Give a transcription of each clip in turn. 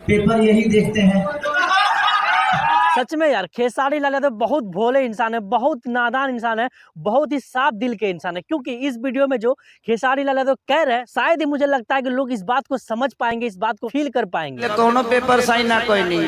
Paper यही देखते हैं। सच में यार खेसारी लाल यादव बहुत भोले इंसान है, बहुत नादान इंसान है, बहुत ही साफ दिल के इंसान है। क्योंकि इस वीडियो में जो खेसारी लाल यादव कह रहे हैं, शायद ही मुझे लगता है कि लोग इस बात को समझ पाएंगे, इस बात को फील कर पाएंगे। कोनो पेपर साइन ना कोई नहीं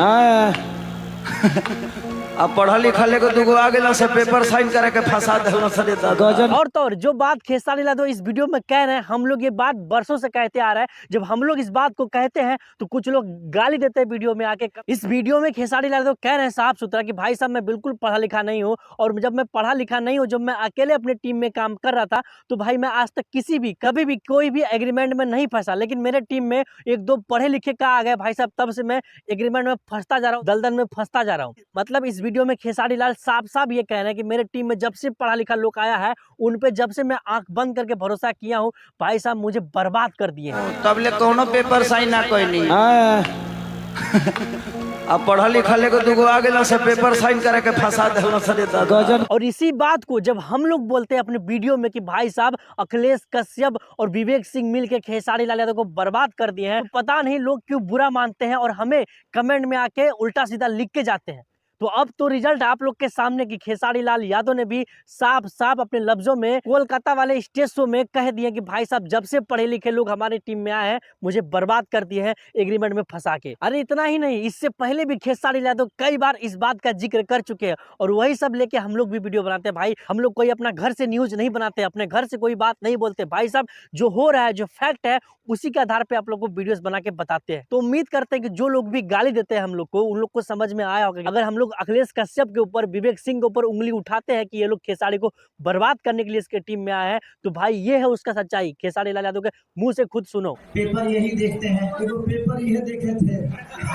अब पढ़ल लिखल को दुगो आ गेला से पेपर साइन करे के फंसा देला सरे दादा। और तो और जो बात खेसारी लाल यादव इस वीडियो में कह रहे हैं, हम लोग ये बात बरसों से कहते आ रहे हैं। जब हम लोग इस बात को कहते हैं तो कुछ लोग गाली देते हैं वीडियो में आके। इस वीडियो में खेसारी लाल यादव कह रहे हैं साफ सुथरा कि भाई साहब मैं बिल्कुल पढ़ा लिखा नहीं हूँ, और जब मैं पढ़ा लिखा नहीं हूँ, जब मैं अकेले अपने टीम में काम कर रहा था तो भाई मैं आज तक किसी भी कभी भी कोई भी एग्रीमेंट में नहीं फंसा। लेकिन मेरे टीम में एक दो पढ़े लिखे का आ गए भाई साहब, तब से मैं एग्रीमेंट में फंसता जा रहा हूँ, दलदल में फंसता जा रहा हूँ। मतलब इस वीडियो में खेसारी लाल साफ साफ ये कह रहे हैं कि मेरे टीम में जब से पढ़ा लिखा लोग आया है, उन पे जब से मैं आंख बंद करके भरोसा किया हूँ, भाई साहब मुझे बर्बाद कर दिए हैं। तब ले कोनो पेपर साइन ना कोई नहीं अब पढ़ल लिखल को दुगो आ गेला से पेपर साइन करे के फंसा देला सरे दादा। और इसी बात को जब हम लोग बोलते हैं अपने वीडियो में कि भाई साहब अखिलेश कश्यप और विवेक सिंह मिल के खेसारी लाल यादव को बर्बाद कर दिए हैं, तो पता नहीं लोग क्यों बुरा मानते हैं और हमें कमेंट में आके उल्टा सीधा लिख के जाते हैं। तो अब तो रिजल्ट आप लोग के सामने कि खेसारी लाल यादव ने भी साफ साफ अपने लफ्जों में कोलकाता वाले स्टेज शो में कह दिए कि भाई साहब जब से पढ़े लिखे लोग हमारी टीम में आए हैं, मुझे बर्बाद कर दिए हैं एग्रीमेंट में फंसा के। अरे इतना ही नहीं, इससे पहले भी खेसारी लाल यादव कई बार इस बात का जिक्र कर चुके हैं, और वही सब लेके हम लोग भी वीडियो बनाते हैं। भाई हम लोग कोई अपना घर से न्यूज नहीं बनाते, अपने घर से कोई बात नहीं बोलते। भाई साहब जो हो रहा है, जो फैक्ट है, उसी के आधार पे आप लोग को वीडियोस बना के बताते हैं। तो उम्मीद करते हैं कि जो लोग भी गाली देते हैं हम लोग को, उन लोग को समझ में आया होगा। अगर हम लोग अखिलेश कश्यप के ऊपर, विवेक सिंह के ऊपर उंगली उठाते हैं कि ये लोग खेसारी को बर्बाद करने के लिए इसके टीम में आए हैं, तो भाई ये है उसका सच्चाई। खेसारी लाल यादव के मुंह से खुद सुनो। पेपर यही देखते हैं, तो पेपर यही देखे थे,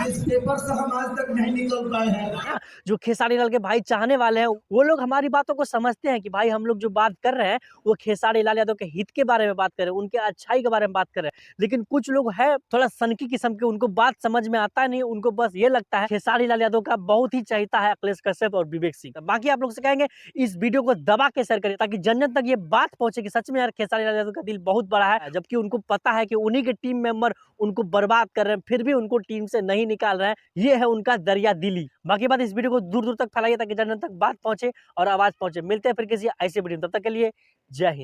जिस पेपर से हम आज तक नहीं निकल पाए हैं। जो खेसारी लाल के भाई चाहने वाले हैं, वो लोग हमारी बातों को समझते हैं कि भाई हम लोग जो बात कर रहे हैं वो खेसारी लाल यादव के हित के बारे में बात कर रहे हैं, उनके अच्छाई के बारे में बात कर रहे हैं। लेकिन कुछ लोग है थोड़ा सनकी किस्म के, उनको बात समझ में आता नहीं, उनको बस ये लगता है खेसारी लाल यादव का बहुत ही चाहता है अखिलेश कश्यप और विवेक सिंह। बाकी आप लोग से कहेंगे इस वीडियो को दबा के शेयर करें, ताकि जन जन तक ये बात पहुंचे कि सच में यार खेसारी लाल यादव का दिल बहुत बड़ा है। जबकि उनको पता है कि उन्हीं के टीम मेंबर उनको बर्बाद कर रहे हैं, फिर भी उनको टीम से नहीं निकाल रहे हैं। ये है उनका दरिया दिली। बाकी बात इस वीडियो को दूर दूर तक फैलाइए ताकि जन जन तक बात पहुंचे और आवाज पहुंचे। मिलते हैं फिर किसी ऐसे वीडियो में, तब तक के लिए जय हिंद।